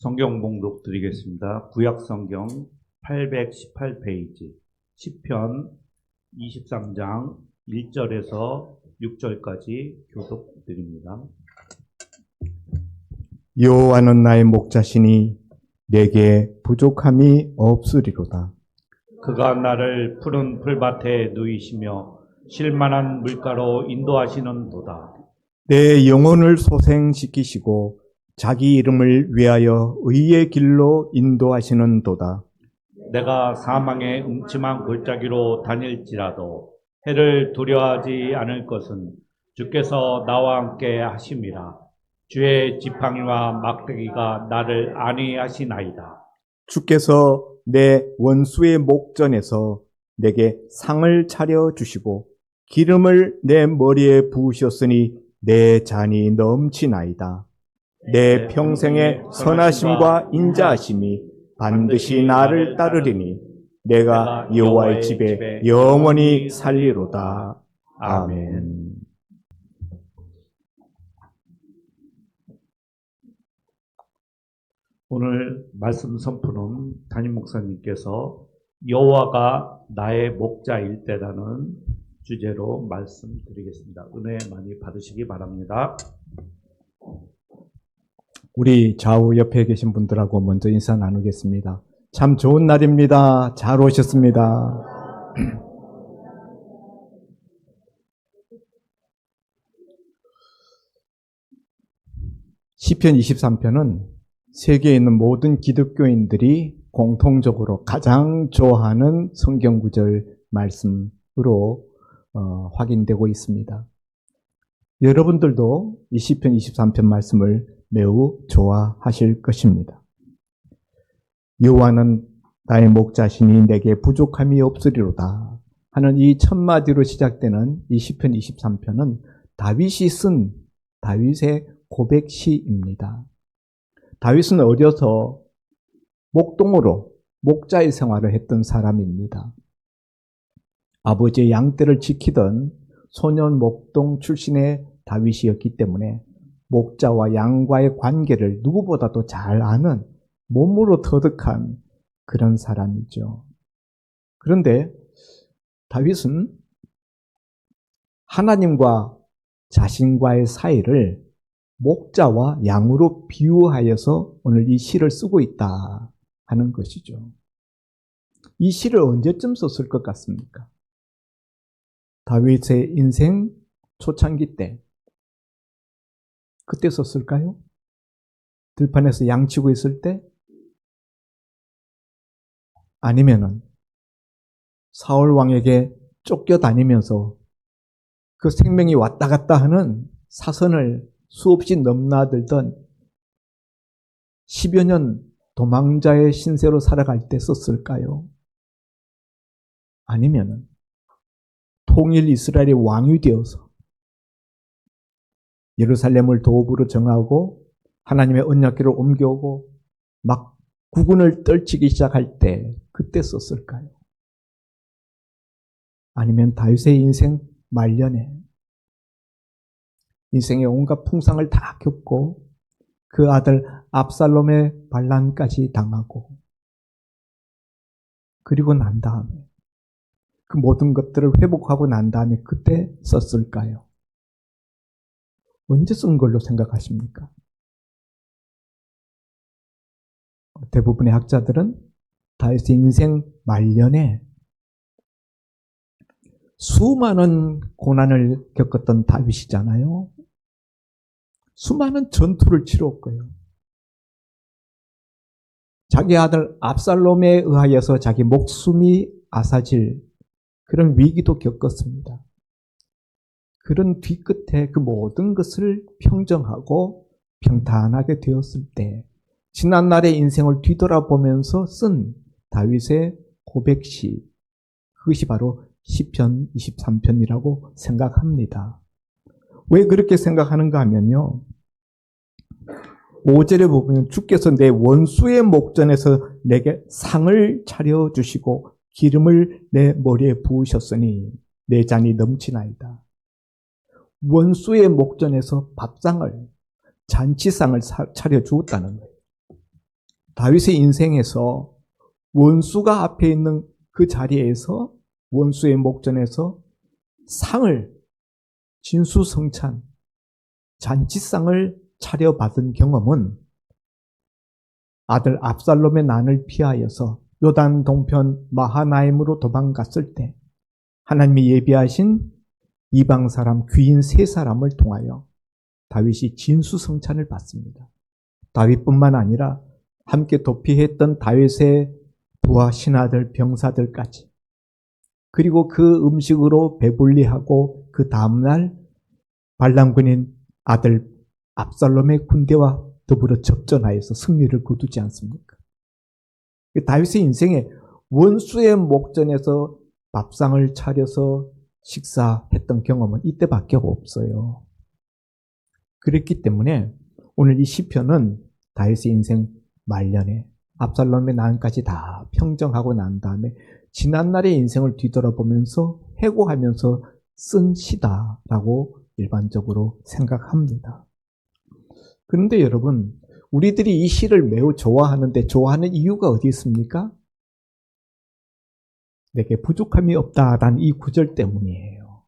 성경 봉독 드리겠습니다. 구약 성경 818페이지, 시편 23장 1절에서 6절까지 교독 드립니다. 여호와는 나의 목자시니 내게 부족함이 없으리로다. 그가 나를 푸른 풀밭에 누이시며 쉴만한 물가로 인도하시는도다. 내 영혼을 소생시키시고 자기 이름을 위하여 의의 길로 인도하시는도다. 내가 사망의 음침한 골짜기로 다닐지라도 해를 두려워하지 않을 것은 주께서 나와 함께 하심이라. 주의 지팡이와 막대기가 나를 안위하시나이다. 주께서 내 원수의 목전에서 내게 상을 차려 주시고 기름을 내 머리에 부으셨으니 내 잔이 넘치나이다. 내 평생의 선하심과 인자하심이 반드시 나를 따르리니 내가 여호와의 집에 영원히 살리로다. 아멘. 오늘 말씀 선포는 담임 목사님께서 여호와가 나의 목자일 때라는 주제로 말씀드리겠습니다. 은혜 많이 받으시기 바랍니다. 우리 좌우 옆에 계신 분들하고 먼저 인사 나누겠습니다. 참 좋은 날입니다. 잘 오셨습니다. 시편 23편은 세계에 있는 모든 기독교인들이 공통적으로 가장 좋아하는 성경구절 말씀으로 확인되고 있습니다. 여러분들도 이 시편 23편 말씀을 매우 좋아하실 것입니다. 여호와는 나의 목자시니 내게 부족함이 없으리로다 하는 이 첫 마디로 시작되는 이 시편 23편은 다윗이 쓴 다윗의 고백시입니다. 다윗은 어려서 목동으로 목자의 생활을 했던 사람입니다. 아버지의 양떼를 지키던 소년 목동 출신의 다윗이었기 때문에 목자와 양과의 관계를 누구보다도 잘 아는 몸으로 터득한 그런 사람이죠. 그런데 다윗은 하나님과 자신과의 사이를 목자와 양으로 비유하여서 오늘 이 시를 쓰고 있다 하는 것이죠. 이 시를 언제쯤 썼을 것 같습니까? 다윗의 인생 초창기 때, 그때 썼을까요? 들판에서 양치고 있을 때? 아니면은 사울 왕에게 쫓겨다니면서 그 생명이 왔다 갔다 하는 사선을 수없이 넘나들던 10여 년 도망자의 신세로 살아갈 때 썼을까요? 아니면은 통일 이스라엘의 왕이 되어서 예루살렘을 도읍으로 정하고 하나님의 언약궤를 옮겨오고 막 국군을 떨치기 시작할 때 그때 썼을까요? 아니면 다윗의 인생 말년에 인생의 온갖 풍상을 다 겪고 그 아들 압살롬의 반란까지 당하고 그리고 난 다음에 그 모든 것들을 회복하고 난 다음에 그때 썼을까요? 언제 쓴 걸로 생각하십니까? 대부분의 학자들은 다윗의 인생 말년에 수많은 고난을 겪었던 다윗이잖아요. 수많은 전투를 치렀고요. 자기 아들 압살롬에 의하여서 자기 목숨이 앗아질 그런 위기도 겪었습니다. 그런 뒤끝에 그 모든 것을 평정하고 평탄하게 되었을 때 지난날의 인생을 뒤돌아보면서 쓴 다윗의 고백시, 그것이 바로 시편 23편이라고 생각합니다. 왜 그렇게 생각하는가 하면요, 5절에 보면 주께서 내 원수의 목전에서 내게 상을 차려주시고 기름을 내 머리에 부으셨으니 내 잔이 넘치나이다. 원수의 목전에서 밥상을, 잔치상을 차려주었다는 거예요. 다윗의 인생에서 원수가 앞에 있는 그 자리에서 원수의 목전에서 상을 진수성찬 잔치상을 차려받은 경험은 아들 압살롬의 난을 피하여서 요단 동편 마하나임으로 도망갔을 때 하나님이 예비하신 이방 사람 귀인 세 사람을 통하여 다윗이 진수성찬을 받습니다. 다윗뿐만 아니라 함께 도피했던 다윗의 부하 신하들 병사들까지, 그리고 그 음식으로 배불리하고 그 다음날 반란군인 아들 압살롬의 군대와 더불어 접전하여서 승리를 거두지 않습니까? 다윗의 인생에 원수의 목전에서 밥상을 차려서 식사했던 경험은 이때밖에 없어요. 그랬기 때문에 오늘 이 시편은 다윗의 인생 말년에 압살롬의 난까지 다 평정하고 난 다음에 지난날의 인생을 뒤돌아보면서 회고하면서 쓴 시다라고 일반적으로 생각합니다. 그런데 여러분, 우리들이 이 시를 매우 좋아하는데 좋아하는 이유가 어디 있습니까? 내게 부족함이 없다라는 이 구절 때문이에요.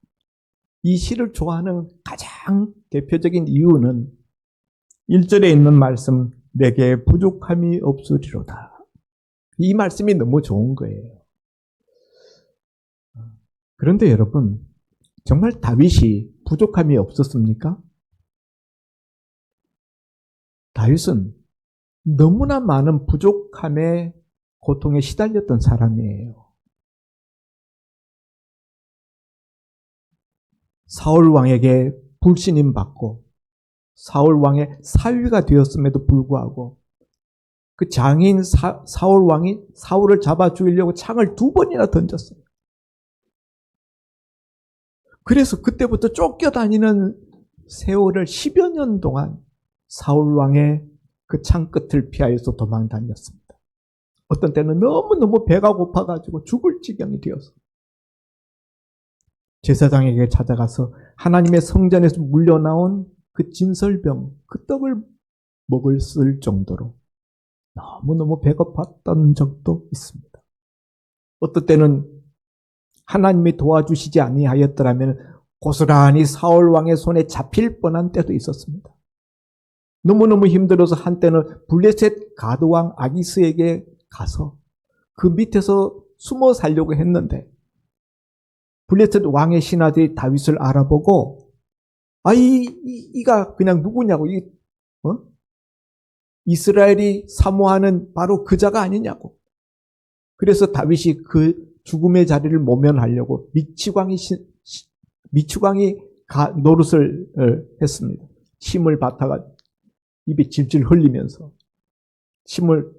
이 시를 좋아하는 가장 대표적인 이유는 1절에 있는 말씀, 내게 부족함이 없으리로다. 이 말씀이 너무 좋은 거예요. 그런데 여러분, 정말 다윗이 부족함이 없었습니까? 다윗은 너무나 많은 부족함의 고통에 시달렸던 사람이에요. 사울 왕에게 불신임 받고 사울 왕의 사위가 되었음에도 불구하고 그 장인 사울 왕이 사울을 잡아 죽이려고 창을 2번이나 던졌어요. 그래서 그때부터 쫓겨다니는 세월을 10여 년 동안 사울 왕의 그 창 끝을 피하여서 도망 다녔습니다. 어떤 때는 너무너무 배가 고파가지고 죽을 지경이 되어서 제사장에게 찾아가서 하나님의 성전에서 물려나온 그 진설병, 그 떡을 먹을 정도로 너무너무 배고팠던 적도 있습니다. 어떤 때는 하나님이 도와주시지 아니하였더라면 고스란히 사울 왕의 손에 잡힐 뻔한 때도 있었습니다. 너무너무 힘들어서 한때는 블레셋 가드왕 아기스에게 가서 그 밑에서 숨어 살려고 했는데 블레셋 왕의 신하들이 다윗을 알아보고 이가 그냥 누구냐고, 이스라엘이 사모하는 바로 그자가 아니냐고. 그래서 다윗이 그 죽음의 자리를 모면하려고 미추광이 노릇을 했습니다. 침을 뱉다가 입에 질질 흘리면서 침을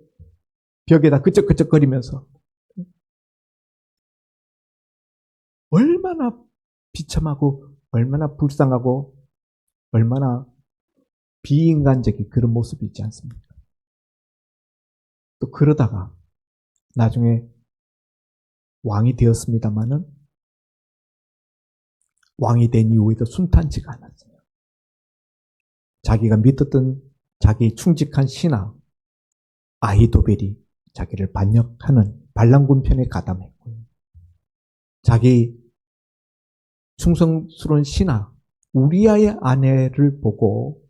벽에다 끄적끄적거리면서 얼마나 비참하고 얼마나 불쌍하고 얼마나 비인간적인 그런 모습이 있지 않습니까? 또 그러다가 나중에 왕이 되었습니다마는 왕이 된 이후에도 순탄치가 않았어요. 자기가 믿었던 자기 충직한 신하 아히도벨이 자기를 반역하는 반란군 편에 가담했고요. 자기 충성스러운 신하 우리아의 아내를 보고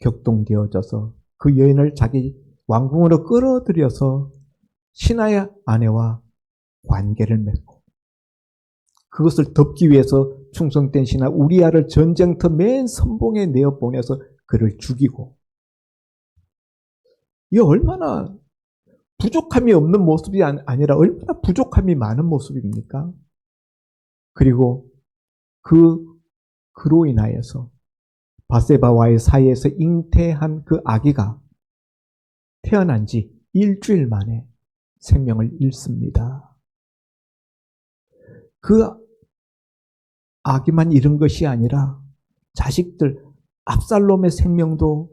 격동되어져서 그 여인을 자기 왕궁으로 끌어들여서 신하의 아내와 관계를 맺고 그것을 덮기 위해서 충성된 신하 우리아를 전쟁터 맨 선봉에 내어보내서 그를 죽이고, 이 얼마나 부족함이 없는 모습이 아니라 얼마나 부족함이 많은 모습입니까? 그리고 그로 인하여서 바세바와의 사이에서 잉태한 그 아기가 태어난 지 일주일 만에 생명을 잃습니다. 그 아기만 잃은 것이 아니라 자식들 압살롬의 생명도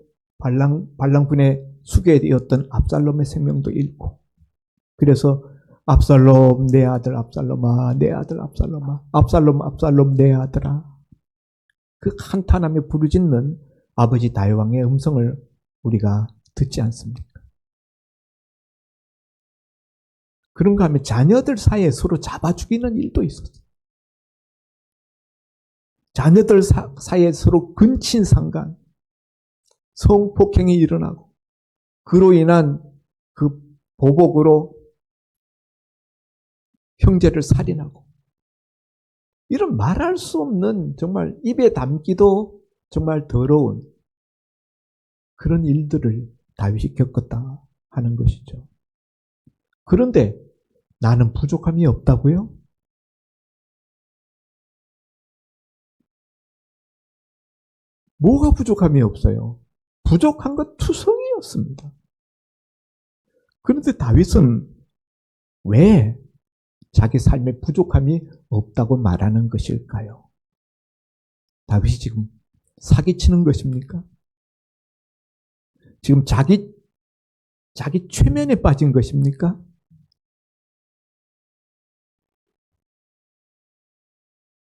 반란군의 수괴되었던 압살롬의 생명도 잃고, 그래서 압살롬 내 아들 압살롬아 내 아들 압살롬아 압살롬 압살롬 내 아들아, 그 한탄하며 부르짖는 아버지 다윗 왕의 음성을 우리가 듣지 않습니까? 그런가 하면 자녀들 사이에 서로 잡아 죽이는 일도 있었어요. 자녀들 사이에 서로 근친상간, 성폭행이 일어나고 그로 인한 그 보복으로 형제를 살인하고 이런 말할 수 없는 정말 입에 담기도 정말 더러운 그런 일들을 다윗이 겪었다 하는 것이죠. 그런데 나는 부족함이 없다고요? 뭐가 부족함이 없어요? 부족한 것 투성이었습니다. 그런데 다윗은 왜 자기 삶에 부족함이 없다고 말하는 것일까요? 다윗이 지금 사기치는 것입니까? 지금 자기 최면에 빠진 것입니까?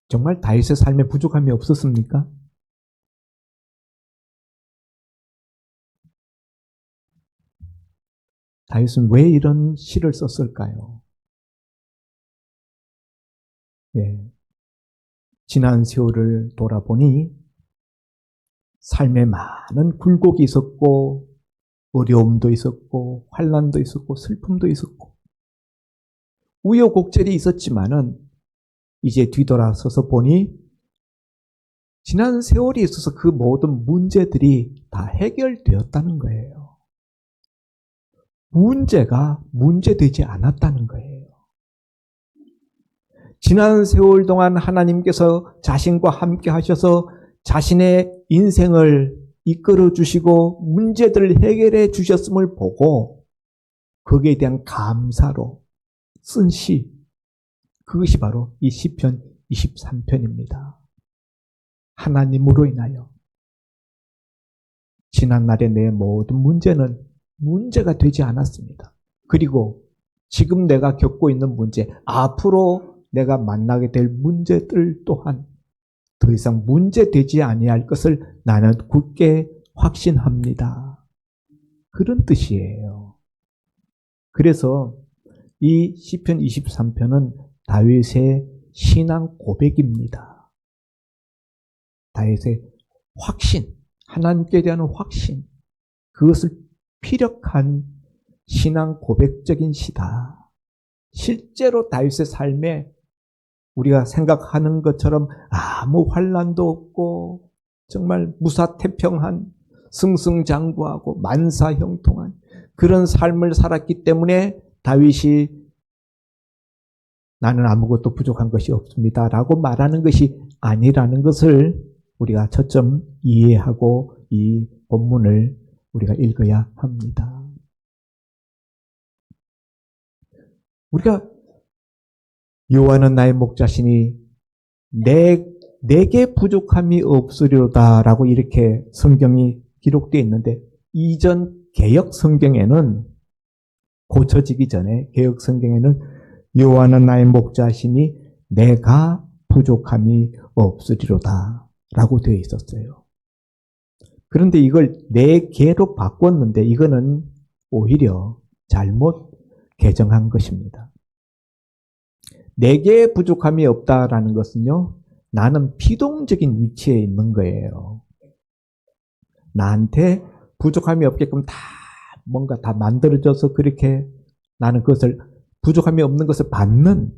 정말 다윗의 삶에 부족함이 없었습니까? 다윗은 왜 이런 시를 썼을까요? 예. 지난 세월을 돌아보니 삶에 많은 굴곡이 있었고 어려움도 있었고 환난도 있었고 슬픔도 있었고 우여곡절이 있었지만은 이제 뒤돌아서서 보니 지난 세월이 있어서 그 모든 문제들이 다 해결되었다는 거예요. 문제가 문제되지 않았다는 거예요. 지난 세월 동안 하나님께서 자신과 함께 하셔서 자신의 인생을 이끌어 주시고 문제들을 해결해 주셨음을 보고 거기에 대한 감사로 쓴 시, 그것이 바로 이 시편 23편입니다. 하나님으로 인하여 지난날의 내 모든 문제는 문제가 되지 않았습니다. 그리고 지금 내가 겪고 있는 문제, 앞으로 내가 만나게 될 문제들 또한 더 이상 문제되지 아니할 것을 나는 굳게 확신합니다. 그런 뜻이에요. 그래서 이 시편 23편은 다윗의 신앙 고백입니다. 다윗의 확신, 하나님께 대한 확신, 그것을 피력한 신앙 고백적인 시다. 실제로 다윗의 삶에 우리가 생각하는 것처럼 아무 환난도 없고 정말 무사태평한 승승장구하고 만사형통한 그런 삶을 살았기 때문에 다윗이 나는 아무것도 부족한 것이 없습니다 라고 말하는 것이 아니라는 것을 우리가 초점 이해하고 이 본문을 우리가 읽어야 합니다. 우리가 여호와는 나의 목자시니 내게 부족함이 없으리로다라고 이렇게 성경이 기록되어 있는데 이전 개역 성경에는 고쳐지기 전에 개역 성경에는 여호와는 나의 목자시니 내가 부족함이 없으리로다라고 되어 있었어요. 그런데 이걸 내 개로 바꿨는데 이거는 오히려 잘못 개정한 것입니다. 내게 부족함이 없다라는 것은요, 나는 피동적인 위치에 있는 거예요. 나한테 부족함이 없게끔 다 뭔가 다 만들어져서 그렇게 나는 그것을 부족함이 없는 것을 받는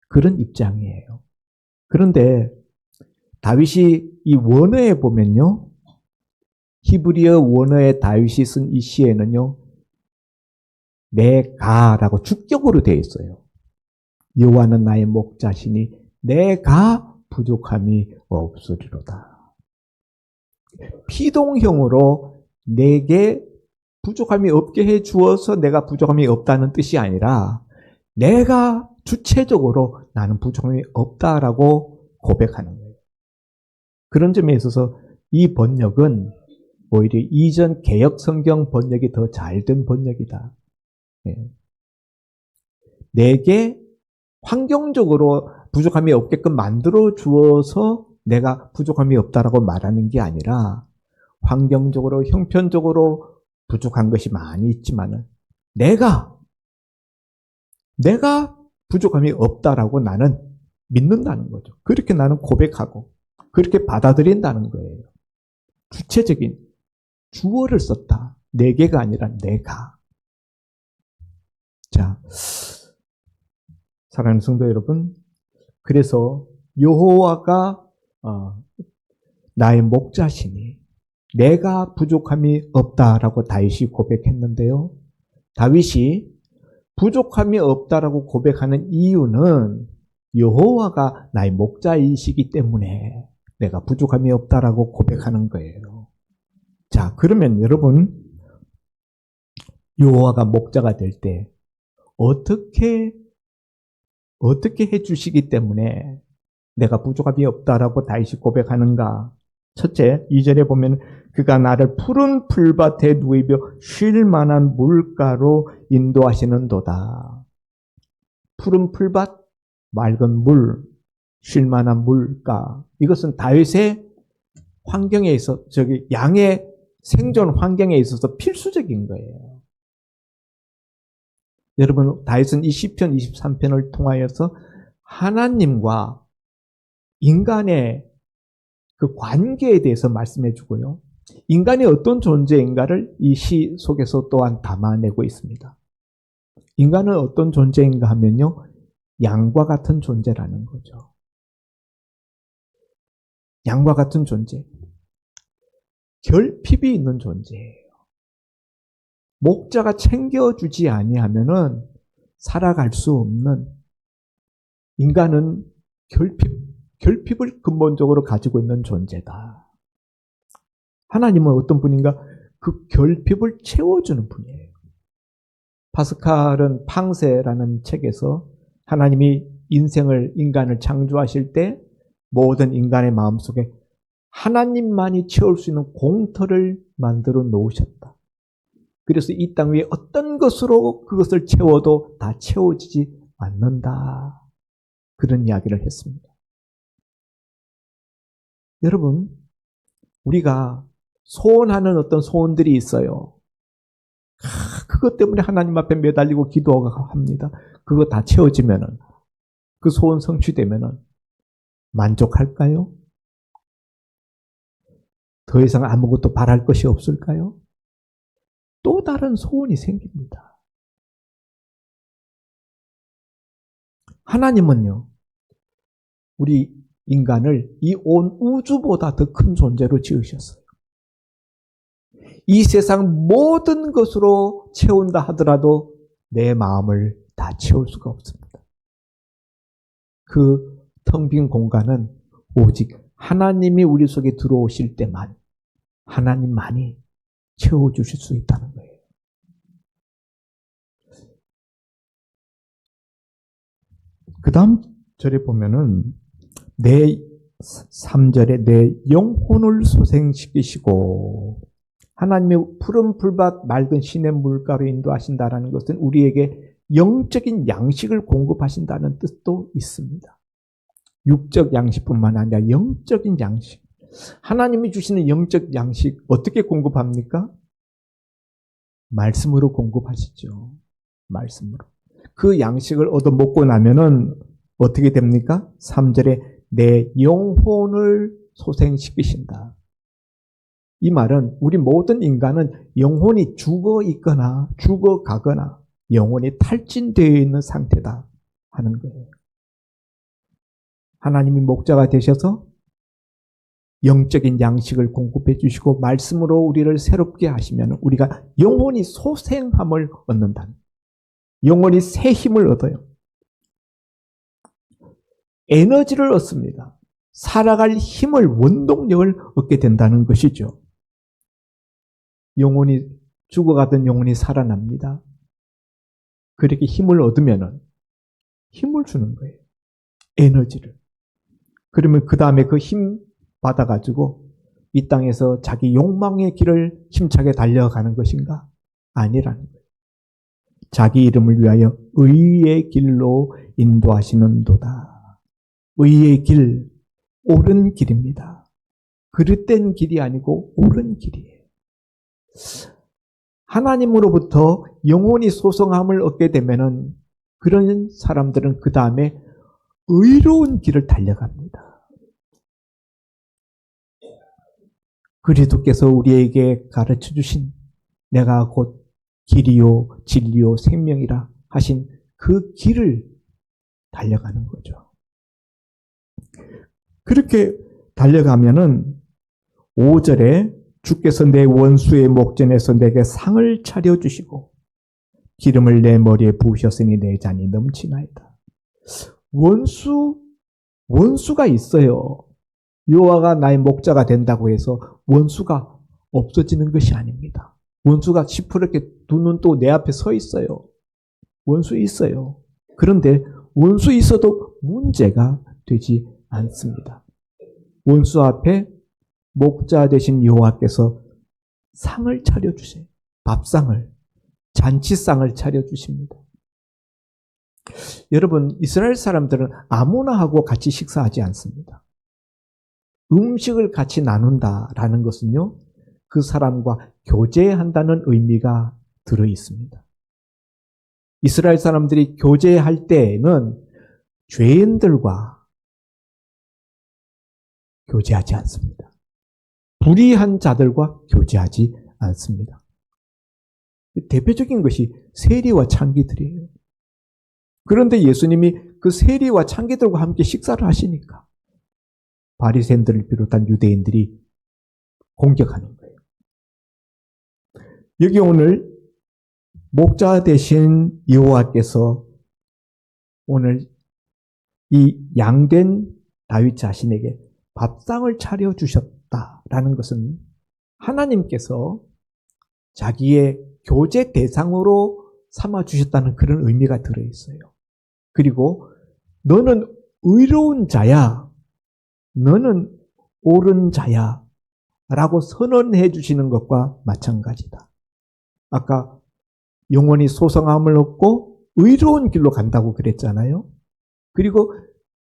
그런 입장이에요. 그런데 다윗이 이 원어에 보면요, 히브리어 원어에 다윗이 쓴 이 시에는요, 내가라고 주격으로 되어 있어요. 여호와는 나의 목자시니 내가 부족함이 없으리로다. 피동형으로 내게 부족함이 없게 해 주어서 내가 부족함이 없다는 뜻이 아니라 내가 주체적으로 나는 부족함이 없다라고 고백하는 거예요. 그런 점에 있어서 이 번역은 오히려 이전 개역 성경 번역이 더 잘된 번역이다. 내게 환경적으로 부족함이 없게끔 만들어 주어서 내가 부족함이 없다라고 말하는 게 아니라 환경적으로 형편적으로 부족한 것이 많이 있지만은 내가 내가 부족함이 없다라고 나는 믿는다는 거죠. 그렇게 나는 고백하고 그렇게 받아들인다는 거예요. 주체적인 주어를 썼다. 내게가 아니라 내가. 자, 사랑하는 성도 여러분, 그래서 여호와가 나의 목자시니 내가 부족함이 없다라고 다윗이 고백했는데요. 다윗이 부족함이 없다라고 고백하는 이유는 여호와가 나의 목자이시기 때문에 내가 부족함이 없다라고 고백하는 거예요. 자, 그러면 여러분, 여호와가 목자가 될 때 어떻게 해주시기 때문에 내가 부족함이 없다라고 다윗이 고백하는가? 첫째, 2절에 보면 그가 나를 푸른 풀밭에 누이며 쉴 만한 물가로 인도하시는도다. 푸른 풀밭, 맑은 물, 쉴 만한 물가. 이것은 다윗의 환경에 있어, 양의 생존 환경에 있어서 필수적인 거예요. 여러분, 다윗은 이 시편 23편을 통하여서 하나님과 인간의 그 관계에 대해서 말씀해 주고요. 인간이 어떤 존재인가를 이 시 속에서 또한 담아내고 있습니다. 인간은 어떤 존재인가 하면요. 양과 같은 존재라는 거죠. 양과 같은 존재. 결핍이 있는 존재예요. 목자가 챙겨주지 아니하면은 살아갈 수 없는, 인간은 결핍을 근본적으로 가지고 있는 존재다. 하나님은 어떤 분인가? 그 결핍을 채워주는 분이에요. 파스칼은 팡세라는 책에서 하나님이 인간을 창조하실 때 모든 인간의 마음속에 하나님만이 채울 수 있는 공터를 만들어 놓으셨다. 그래서 이 땅 위에 어떤 것으로 그것을 채워도 다 채워지지 않는다. 그런 이야기를 했습니다. 여러분, 우리가 소원하는 어떤 소원들이 있어요. 그것 때문에 하나님 앞에 매달리고 기도합니다. 그거 다 채워지면은, 그 소원 성취되면은 만족할까요? 더 이상 아무것도 바랄 것이 없을까요? 또 다른 소원이 생깁니다. 하나님은요, 우리 인간을 이 온 우주보다 더 큰 존재로 지으셨어요. 이 세상 모든 것으로 채운다 하더라도 내 마음을 다 채울 수가 없습니다. 그 텅 빈 공간은 오직 하나님이 우리 속에 들어오실 때만 하나님만이 채워주실 수 있다는 거예요. 그 다음 절에 보면은 3절에 내 영혼을 소생시키시고, 하나님의 푸른 풀밭 맑은 시냇 물가로 인도하신다는 것은 우리에게 영적인 양식을 공급하신다는 뜻도 있습니다. 육적 양식뿐만 아니라 영적인 양식. 하나님이 주시는 영적 양식 어떻게 공급합니까? 말씀으로 공급하시죠. 말씀으로. 그 양식을 얻어 먹고 나면은 어떻게 됩니까? 3절에 내 영혼을 소생시키신다. 이 말은 우리 모든 인간은 영혼이 죽어 있거나 죽어 가거나 영혼이 탈진되어 있는 상태다 하는 거예요. 하나님이 목자가 되셔서 영적인 양식을 공급해 주시고 말씀으로 우리를 새롭게 하시면 우리가 영혼이 소생함을 얻는다는, 영혼이 새 힘을 얻어요. 에너지를 얻습니다. 살아갈 힘을, 원동력을 얻게 된다는 것이죠. 영혼이 죽어가던 영혼이 살아납니다. 그렇게 힘을 얻으면 힘을 주는 거예요. 에너지를. 그러면 그 다음에 그 힘 받아가지고 이 땅에서 자기 욕망의 길을 힘차게 달려가는 것인가? 아니라는 거예요. 자기 이름을 위하여 의의 길로 인도하시는도다. 의의 길, 옳은 길입니다. 그릇된 길이 아니고 옳은 길이에요. 하나님으로부터 영혼이 소성함을 얻게 되면은 그런 사람들은 그 다음에 의로운 길을 달려갑니다. 그리스도께서 우리에게 가르쳐 주신 내가 곧 길이요 진리요 생명이라 하신 그 길을 달려가는 거죠. 그렇게 달려가면은 5절에 주께서 내 원수의 목전에서 내게 상을 차려주시고 기름을 내 머리에 부으셨으니 내 잔이 넘치나이다. 원수가 있어요. 여호와가 나의 목자가 된다고 해서 원수가 없어지는 것이 아닙니다. 원수가 시퍼렇게 두 눈 또 내 앞에 서 있어요. 원수 있어요. 그런데 원수 있어도 문제가 되지 않습니다. 원수 앞에 목자 되신 여호와께서 상을 차려주세요. 밥상을, 잔치상을 차려주십니다. 여러분, 이스라엘 사람들은 아무나 하고 같이 식사하지 않습니다. 음식을 같이 나눈다라는 것은요, 그 사람과 교제한다는 의미가 들어 있습니다. 이스라엘 사람들이 교제할 때에는 죄인들과 교제하지 않습니다. 불의한 자들과 교제하지 않습니다. 대표적인 것이 세리와 창기들이에요. 그런데 예수님이 그 세리와 창기들과 함께 식사를 하시니까 바리새인들을 비롯한 유대인들이 공격하는 거예요. 여기 오늘 목자 되신 여호와께서 오늘 이 양된 다윗 자신에게 밥상을 차려주셨다라는 것은 하나님께서 자기의 교제 대상으로 삼아주셨다는 그런 의미가 들어있어요. 그리고 너는 의로운 자야, 너는 옳은 자야 라고 선언해 주시는 것과 마찬가지다. 아까 영원히 소성함을 얻고 의로운 길로 간다고 그랬잖아요. 그리고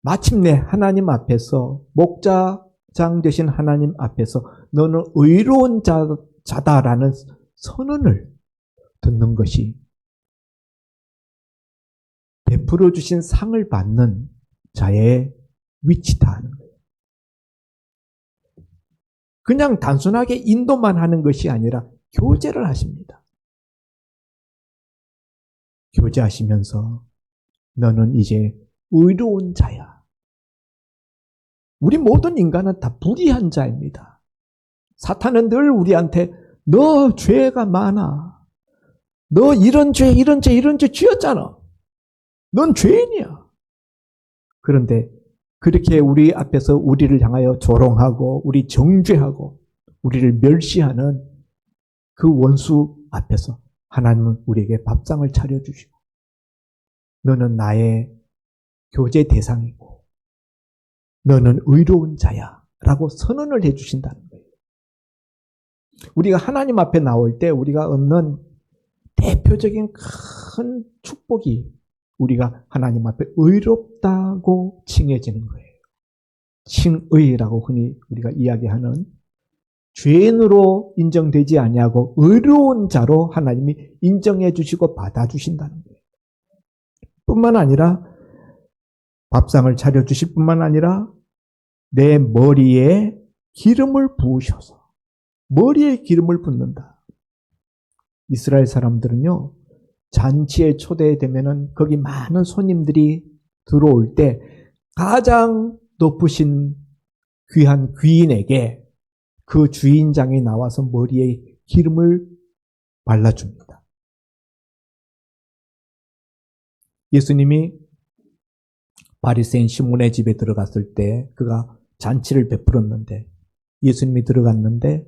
마침내 하나님 앞에서 목자장 되신 하나님 앞에서 너는 의로운 자다라는 선언을 듣는 것이 베풀어 주신 상을 받는 자의 위치다 하는 거예요. 그냥 단순하게 인도만 하는 것이 아니라 교제를 하십니다. 교제하시면서 너는 이제 의로운 자야. 우리 모든 인간은 다 불의한 자입니다. 사탄은 늘 우리한테 너 죄가 많아. 너 이런 죄 지었잖아. 넌 죄인이야. 그런데 그렇게 우리 앞에서 우리를 향하여 조롱하고 우리 정죄하고 우리를 멸시하는 그 원수 앞에서 하나님은 우리에게 밥상을 차려주시고 너는 나의 교제 대상이고 너는 의로운 자야 라고 선언을 해주신다는 거예요. 우리가 하나님 앞에 나올 때 우리가 얻는 대표적인 큰 축복이 우리가 하나님 앞에 의롭다고 칭해지는 거예요. 칭의라고 흔히 우리가 이야기하는 죄인으로 인정되지 아니하고 의로운 자로 하나님이 인정해 주시고 받아주신다는 거예요. 뿐만 아니라 밥상을 차려주실 뿐만 아니라 내 머리에 기름을 부으셔서 머리에 기름을 붓는다. 이스라엘 사람들은요, 잔치에 초대되면은 거기 많은 손님들이 들어올 때 가장 높으신 귀한 귀인에게 그 주인장이 나와서 머리에 기름을 발라줍니다. 예수님이 바리새인 시몬의 집에 들어갔을 때 그가 잔치를 베풀었는데 예수님이 들어갔는데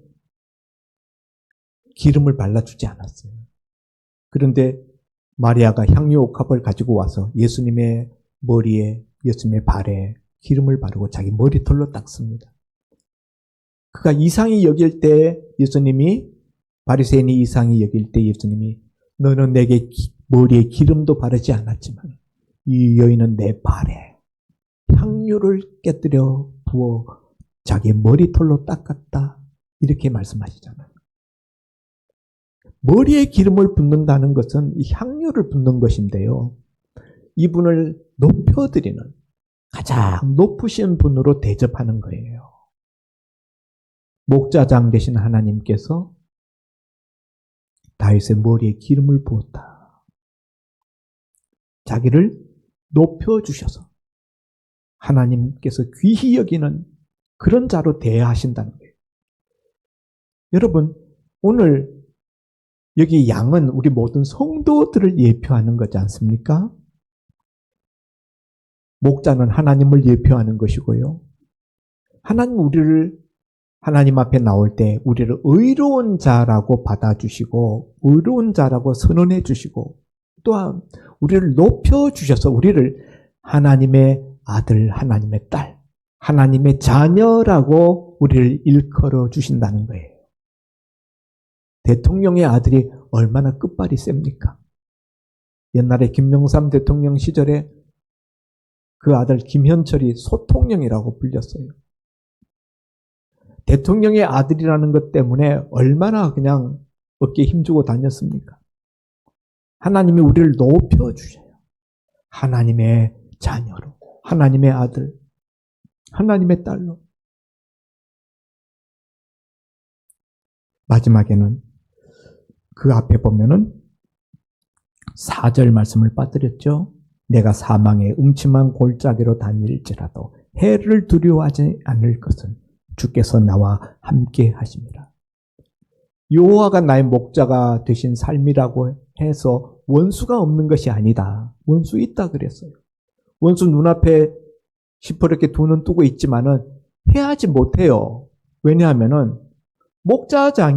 기름을 발라주지 않았어요. 그런데 마리아가 향유 옥합을 가지고 와서 예수님의 머리에, 예수님의 발에 기름을 바르고 자기 머리털로 닦습니다. 그가 이상히 여길 때 예수님이, 바리새인이 이상히 여길 때 예수님이 너는 내게 머리에 기름도 바르지 않았지만 이 여인은 내 발에 향유를 깨뜨려 부어 자기 머리털로 닦았다. 이렇게 말씀하시잖아요. 머리에 기름을 붓는다는 것은 이 향유를 붓는 것인데요. 이분을 높여드리는 가장 높으신 분으로 대접하는 거예요. 목자장 되신 하나님께서 다윗의 머리에 기름을 부었다. 자기를 높여주셔서 하나님께서 귀히 여기는 그런 자로 대하신다는 거예요. 여러분, 오늘 여기 양은 우리 모든 성도들을 예표하는 거지 않습니까? 목자는 하나님을 예표하는 것이고요. 하나님 앞에 나올 때 우리를 의로운 자라고 받아주시고 의로운 자라고 선언해 주시고 또한 우리를 높여주셔서 우리를 하나님의 아들, 하나님의 딸, 하나님의 자녀라고 우리를 일컬어 주신다는 거예요. 대통령의 아들이 얼마나 끝발이 셉니까? 옛날에 김영삼 대통령 시절에 그 아들 김현철이 소통령이라고 불렸어요. 대통령의 아들이라는 것 때문에 얼마나 그냥 어깨에 힘주고 다녔습니까? 하나님이 우리를 높여주셔요. 하나님의 자녀로, 하나님의 아들, 하나님의 딸로. 마지막에는 그 앞에 보면은 4절 말씀을 빠뜨렸죠. 내가 사망의 음침한 골짜기로 다닐지라도 해를 두려워하지 않을 것은 주께서 나와 함께 하십니다. 여호와가 나의 목자가 되신 삶이라고 해서 원수가 없는 것이 아니다. 원수 있다 그랬어요. 원수 눈앞에 시퍼렇게 두 눈 뜨고 있지만은 해하지 못해요. 왜냐하면은 목자가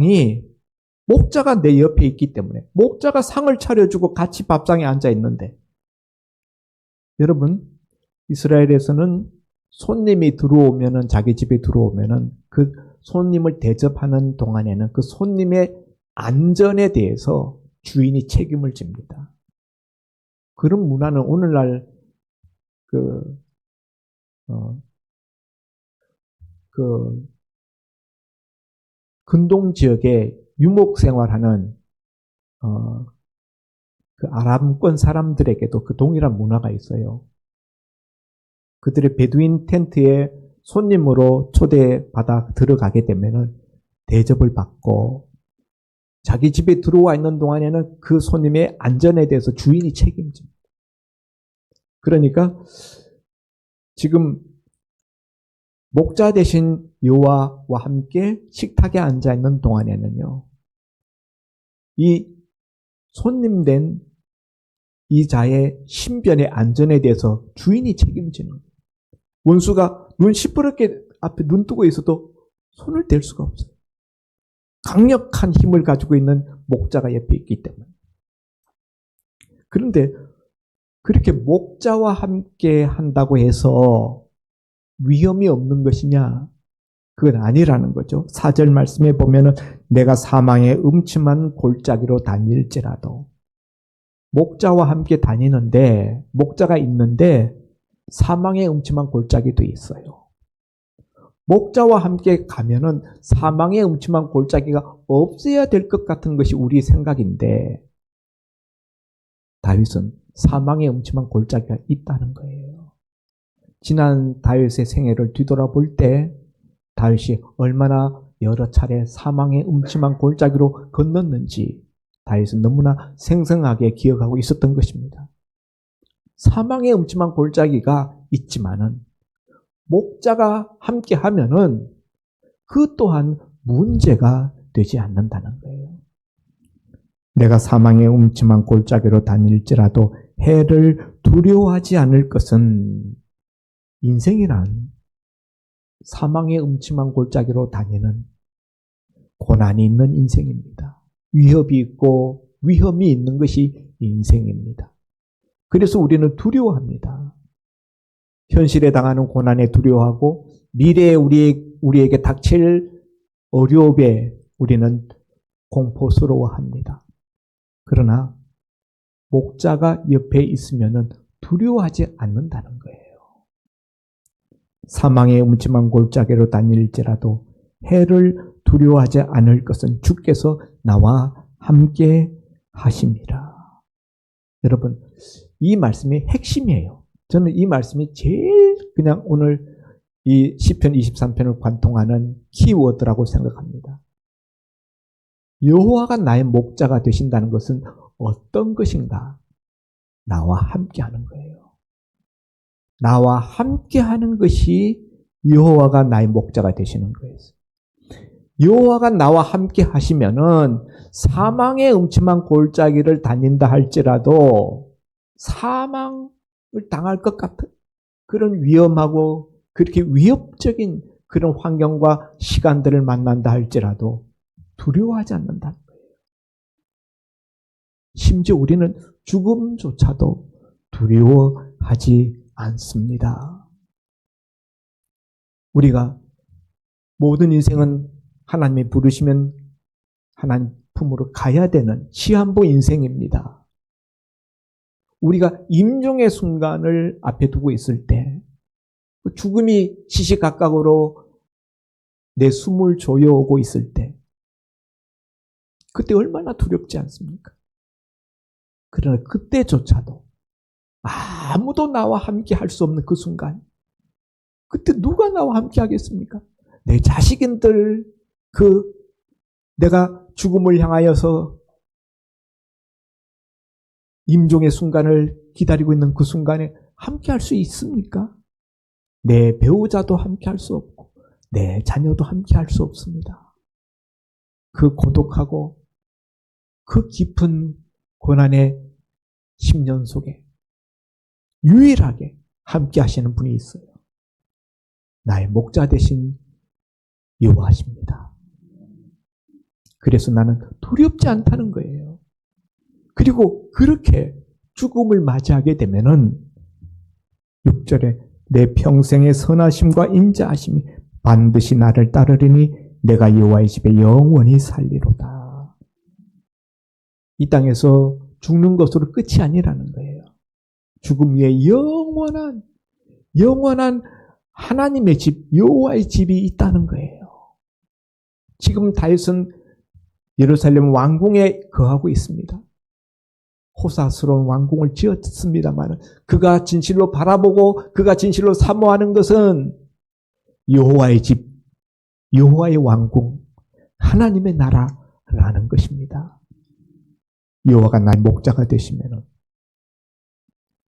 내 옆에 있기 때문에 목자가 상을 차려주고 같이 밥상에 앉아 있는데 여러분 이스라엘에서는 손님이 들어오면은 자기 집에 들어오면은 그 손님을 대접하는 동안에는 그 손님의 안전에 대해서 주인이 책임을 집니다. 그런 문화는 오늘날 근동 지역에 유목 생활하는 그 아람권 사람들에게도 그 동일한 문화가 있어요. 그들의 베두인 텐트에 손님으로 초대받아 들어가게 되면은 대접을 받고 자기 집에 들어와 있는 동안에는 그 손님의 안전에 대해서 주인이 책임집니다. 그러니까 지금 목자 대신 여호와와 함께 식탁에 앉아 있는 동안에는요, 이 손님된 이 자의 신변의 안전에 대해서 주인이 책임지는 거예요. 원수가 눈 시퍼렇게 앞에 눈 뜨고 있어도 손을 댈 수가 없어요. 강력한 힘을 가지고 있는 목자가 옆에 있기 때문에. 그런데 그렇게 목자와 함께 한다고 해서 위험이 없는 것이냐? 그건 아니라는 거죠. 4절 말씀에 보면은 내가 사망의 음침한 골짜기로 다닐지라도 목자와 함께 다니는데 목자가 있는데 사망의 음침한 골짜기도 있어요. 목자와 함께 가면은 사망의 음침한 골짜기가 없어야 될 것 같은 것이 우리 생각인데 다윗은 사망의 음침한 골짜기가 있다는 거예요. 지난 다윗의 생애를 뒤돌아볼 때 다윗이 얼마나 여러 차례 사망의 음침한 골짜기로 건넜는지 다윗은 너무나 생생하게 기억하고 있었던 것입니다. 사망의 음침한 골짜기가 있지만은 목자가 함께 하면은 그 또한 문제가 되지 않는다는 거예요. 내가 사망의 음침한 골짜기로 다닐지라도 해를 두려워하지 않을 것은 인생이란 사망의 음침한 골짜기로 다니는 고난이 있는 인생입니다. 위협이 있고 위험이 있는 것이 인생입니다. 그래서 우리는 두려워합니다. 현실에 당하는 고난에 두려워하고 미래에 우리에게 닥칠 어려움에 우리는 공포스러워합니다. 그러나 목자가 옆에 있으면 두려워하지 않는다는 거예요. 사망의 음침한 골짜기로 다닐지라도 해를 두려워하지 않을 것은 주께서 나와 함께 하십니다. 여러분, 이 말씀이 핵심이에요. 저는 이 말씀이 제일 그냥 오늘 이 시편 23편을 관통하는 키워드라고 생각합니다. 여호와가 나의 목자가 되신다는 것은 어떤 것인가? 나와 함께하는 거예요. 나와 함께하는 것이 여호와가 나의 목자가 되시는 거예요. 여호와가 나와 함께 하시면은 사망의 음침한 골짜기를 다닌다 할지라도 사망을 당할 것 같은 그런 위험하고 그렇게 위협적인 그런 환경과 시간들을 만난다 할지라도 두려워하지 않는다는 거예요. 심지어 우리는 죽음조차도 두려워하지 않습니다. 우리가 모든 인생은 하나님이 부르시면 하나님 품으로 가야 되는 시한부 인생입니다. 우리가 임종의 순간을 앞에 두고 있을 때 죽음이 시시각각으로 내 숨을 조여오고 있을 때 그때 얼마나 두렵지 않습니까? 그러나 그때조차도 아무도 나와 함께 할 수 없는 그 순간 그때 누가 나와 함께 하겠습니까? 내 자식인들 내가 죽음을 향하여서 임종의 순간을 기다리고 있는 그 순간에 함께 할 수 있습니까? 내 배우자도 함께 할 수 없고 내 자녀도 함께 할 수 없습니다. 그 고독하고 그 깊은 고난의 10년 속에 유일하게 함께 하시는 분이 있어요. 나의 목자 되신 여호와십니다. 그래서 나는 두렵지 않다는 거예요. 그리고 그렇게 죽음을 맞이하게 되면은 6절에 내 평생의 선하심과 인자하심이 반드시 나를 따르리니 내가 여호와의 집에 영원히 살리로다. 이 땅에서 죽는 것으로 끝이 아니라는 거예요. 죽음 위에 영원한 하나님의 집, 여호와의 집이 있다는 거예요. 지금 다윗은 예루살렘 왕궁에 거하고 있습니다. 호사스러운 왕궁을 지었습니다만 그가 진실로 바라보고 그가 진실로 사모하는 것은 여호와의 집, 여호와의 왕궁, 하나님의 나라라는 것입니다. 여호와가 나의 목자가 되시면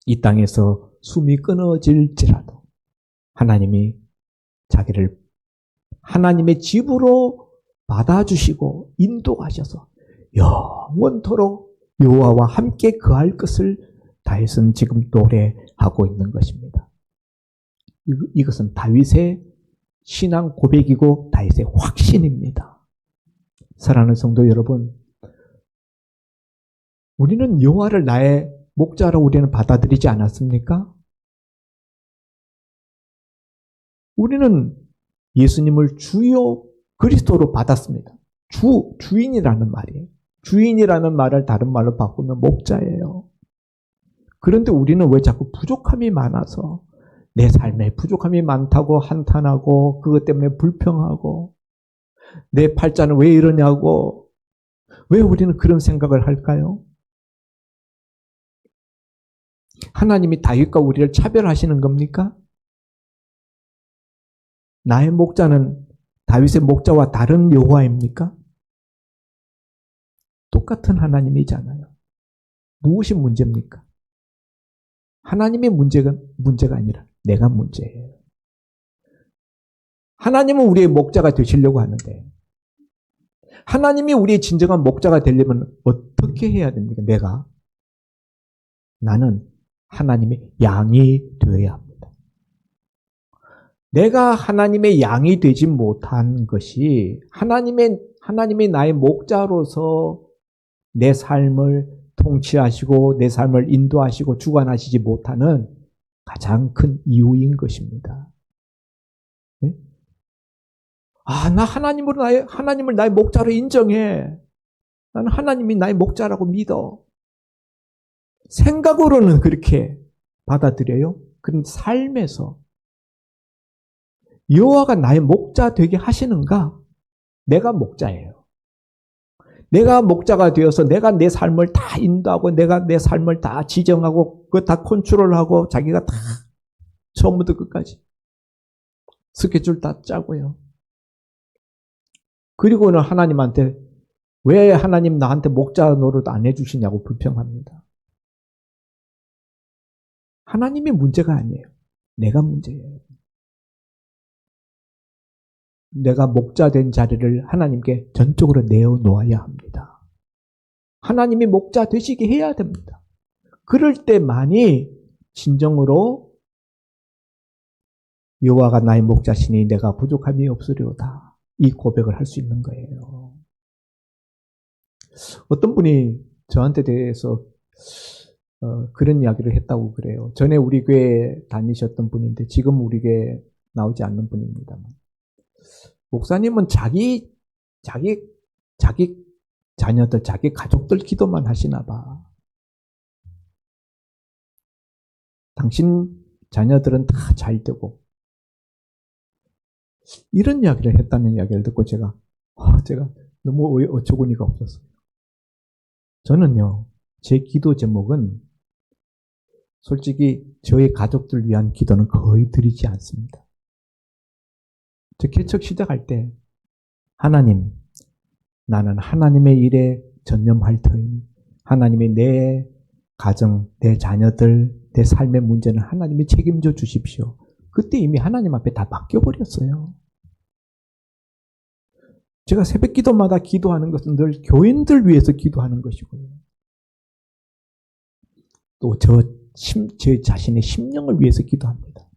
이 땅에서 숨이 끊어질지라도 하나님이 자기를 하나님의 집으로 받아주시고 인도하셔서 영원토록 여호와와 함께 거할 것을 다윗은 지금 노래하고 있는 것입니다. 이것은 다윗의 신앙 고백이고 다윗의 확신입니다. 사랑하는 성도 여러분, 우리는 여호와를 나의 목자로 우리는 받아들이지 않았습니까? 우리는 예수님을 주요 그리스도로 받았습니다. 주인이라는 말이에요. 주인이라는 말을 다른 말로 바꾸면 목자예요. 그런데 우리는 왜 자꾸 부족함이 많아서 내 삶에 부족함이 많다고 한탄하고 그것 때문에 불평하고 내 팔자는 왜 이러냐고 왜 우리는 그런 생각을 할까요? 하나님이 다윗과 우리를 차별하시는 겁니까? 나의 목자는 다윗의 목자와 다른 여호와입니까? 똑같은 하나님이잖아요. 무엇이 문제입니까? 하나님의 문제가 아니라 내가 문제예요. 하나님은 우리의 목자가 되시려고 하는데 하나님이 우리의 진정한 목자가 되려면 어떻게 해야 됩니까? 나는 하나님의 양이 되어야 합니다. 내가 하나님의 양이 되지 못한 것이 하나님이 나의 목자로서 내 삶을 통치하시고 내 삶을 인도하시고 주관하시지 못하는 가장 큰 이유인 것입니다. 네? 나 하나님을 나의 목자로 인정해. 나는 하나님이 나의 목자라고 믿어. 생각으로는 그렇게 받아들여요. 그런데 삶에서 여호와가 나의 목자 되게 하시는가? 내가 목자예요. 내가 목자가 되어서 내가 내 삶을 다 인도하고 내가 내 삶을 다 지정하고 그거 다 컨트롤하고 자기가 다 처음부터 끝까지 스케줄 다 짜고요. 그리고는 하나님한테 왜 하나님 나한테 목자 노릇 안 해주시냐고 불평합니다. 하나님이 문제가 아니에요. 내가 문제예요. 내가 목자 된 자리를 하나님께 전적으로 내어놓아야 합니다. 하나님이 목자 되시게 해야 됩니다. 그럴 때만이 진정으로 여호와가 나의 목자시니 내가 부족함이 없으리로다. 이 고백을 할 수 있는 거예요. 어떤 분이 저한테 대해서 그런 이야기를 했다고 그래요. 전에 우리 교회 다니셨던 분인데 지금 우리 교회 나오지 않는 분입니다만. 목사님은 자기 자녀들, 자기 가족들 기도만 하시나 봐. 당신 자녀들은 다 잘 되고. 이런 이야기를 했다는 이야기를 듣고 제가 너무 어처구니가 없었어요. 저는요, 제 기도 제목은 솔직히 저희 가족들 위한 기도는 거의 드리지 않습니다. 저 개척 시작할 때 하나님, 나는 하나님의 일에 전념할 터이니 하나님이 내 가정, 내 자녀들, 내 삶의 문제는 하나님이 책임져 주십시오. 그때 이미 하나님 앞에 다 맡겨버렸어요. 제가 새벽 기도마다 기도하는 것은 늘 교인들 위해서 기도하는 것이고요. 또 제 자신의 심령을 위해서 기도합니다.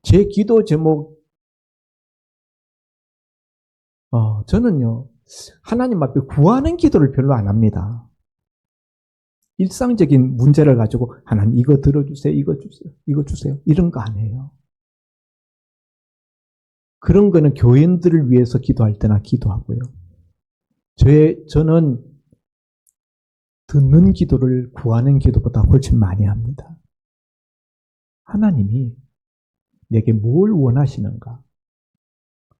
제 기도 제목, 저는요, 하나님 앞에 구하는 기도를 별로 안 합니다. 일상적인 문제를 가지고 하나님 이거 들어주세요, 이거 주세요, 이거 주세요. 이런 거 안 해요. 그런 거는 교인들을 위해서 기도할 때나 기도하고요. 저는 듣는 기도를 구하는 기도보다 훨씬 많이 합니다. 하나님이 내게 뭘 원하시는가?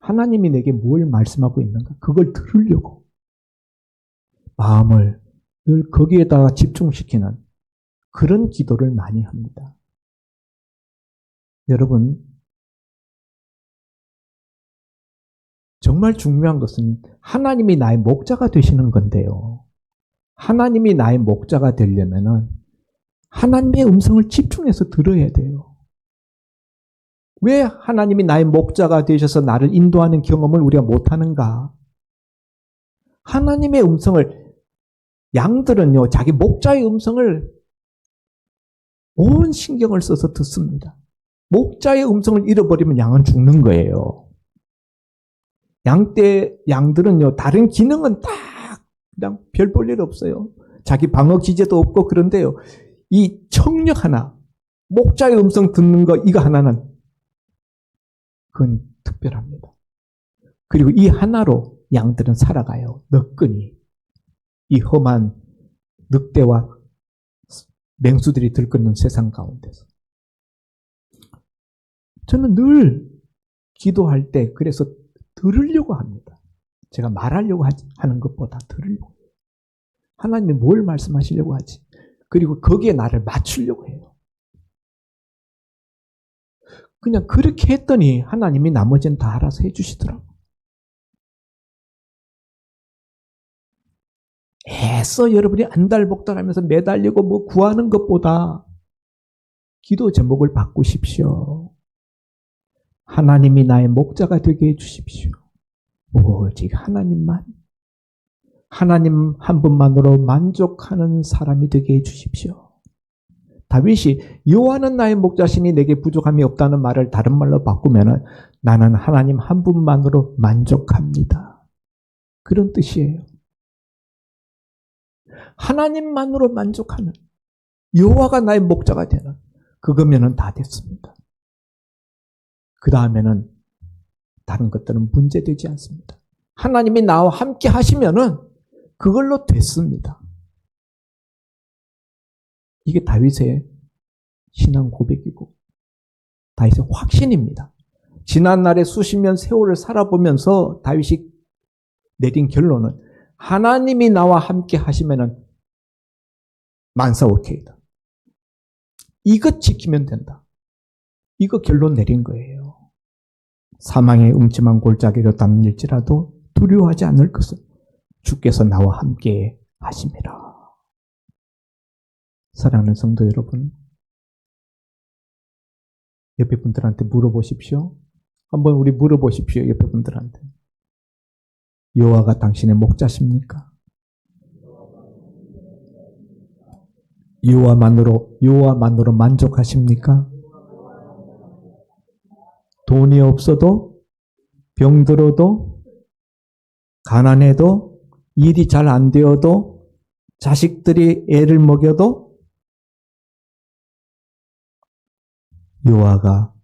하나님이 내게 뭘 말씀하고 있는가? 그걸 들으려고 마음을 늘 거기에다가 집중시키는 그런 기도를 많이 합니다. 여러분, 정말 중요한 것은 하나님이 나의 목자가 되시는 건데요. 하나님이 나의 목자가 되려면은 하나님의 음성을 집중해서 들어야 돼요. 왜 하나님이 나의 목자가 되셔서 나를 인도하는 경험을 우리가 못하는가? 하나님의 음성을, 양들은요, 자기 목자의 음성을 온 신경을 써서 듣습니다. 목자의 음성을 잃어버리면 양은 죽는 거예요. 양들은요, 다른 기능은 다 그냥 별 볼 일 없어요. 자기 방어 기제도 없고 그런데요, 이 청력 하나, 목자의 음성 듣는 거, 이거 하나는 그건 특별합니다. 그리고 이 하나로 양들은 살아가요. 너끈히. 이 험한 늑대와 맹수들이 들끓는 세상 가운데서. 저는 늘 기도할 때 그래서 들으려고 합니다. 제가 말하려고 하는 것보다 들으려고 해요. 하나님이 뭘 말씀하시려고 하지? 그리고 거기에 나를 맞추려고 해요. 그냥 그렇게 했더니 하나님이 나머지는 다 알아서 해주시더라고요. 애써 여러분이 안달복달하면서 매달리고 뭐 구하는 것보다 기도 제목을 바꾸십시오. 하나님이 나의 목자가 되게 해주십시오. 오직 하나님만, 하나님 한 분만으로 만족하는 사람이 되게 해주십시오. 다윗이 여호와는 나의 목자시니 내게 부족함이 없다는 말을 다른 말로 바꾸면 나는 하나님 한 분만으로 만족합니다. 그런 뜻이에요. 하나님만으로 만족하는, 여호와가 나의 목자가 되는, 그거면은 다 됐습니다. 그 다음에는 다른 것들은 문제되지 않습니다. 하나님이 나와 함께 하시면은 그걸로 됐습니다. 이게 다윗의 신앙 고백이고 다윗의 확신입니다. 지난날의 수십 년 세월을 살아보면서 다윗이 내린 결론은 하나님이 나와 함께 하시면은 만사오케이다. 이것 지키면 된다. 이거 결론 내린 거예요. 사망의 음침한 골짜기로 담릴지라도 두려워하지 않을 것은 주께서 나와 함께 하심이라. 사랑하는 성도 여러분, 옆에 분들한테 물어보십시오. 한번 우리 물어보십시오. 옆에 분들한테. 여호와가 당신의 목자십니까? 여호와만으로 만족하십니까? 돈이 없어도, 병들어도, 가난해도, 일이 잘 안 되어도, 자식들이 애를 먹여도 여호와가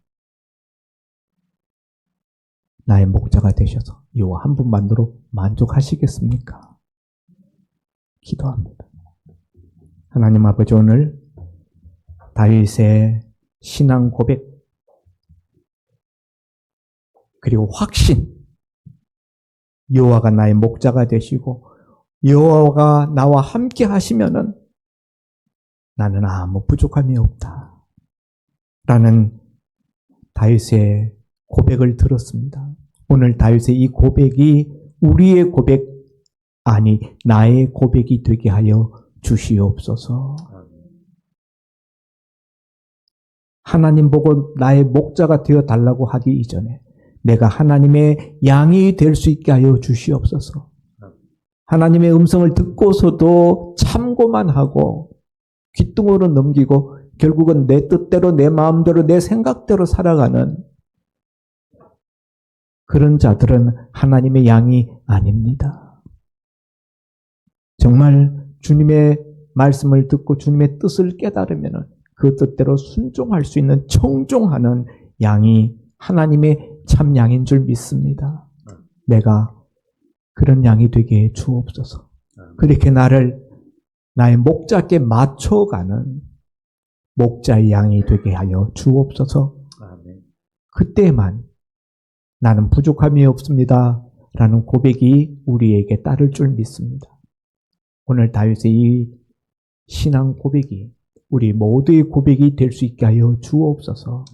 나의 목자가 되셔서 여호와 한 분만으로 만족하시겠습니까? 기도합니다. 하나님 아버지, 오늘 다윗의 신앙 고백 그리고 확신, 여호와가 나의 목자가 되시고 여호와가 나와 함께 하시면은 나는 아무 부족함이 없다 라는 다윗의 고백을 들었습니다. 오늘 다윗의 이 고백이 우리의 고백, 아니 나의 고백이 되게 하여 주시옵소서. 하나님 보고 나의 목자가 되어 달라고 하기 이전에 내가 하나님의 양이 될 수 있게 하여 주시옵소서. 하나님의 음성을 듣고서도 참고만 하고 귓등으로 넘기고 결국은 내 뜻대로, 내 마음대로, 내 생각대로 살아가는 그런 자들은 하나님의 양이 아닙니다. 정말 주님의 말씀을 듣고 주님의 뜻을 깨달으면 그 뜻대로 순종할 수 있는 청종하는 양이 하나님의 참 양인 줄 믿습니다. 내가 그런 양이 되게 해 주옵소서. 그렇게 나의 목자께 맞춰가는 목자의 양이 되게 하여 주옵소서. 그때만 나는 부족함이 없습니다 라는 고백이 우리에게 따를 줄 믿습니다. 오늘 다윗의 이 신앙 고백이 우리 모두의 고백이 될 수 있게 하여 주옵소서.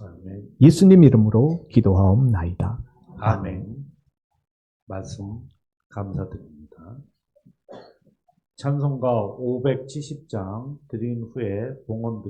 예수님 이름으로 기도하옵나이다. 아멘. 말씀 감사드립니다. 찬송가 570장 드린 후에 봉헌 드립니다.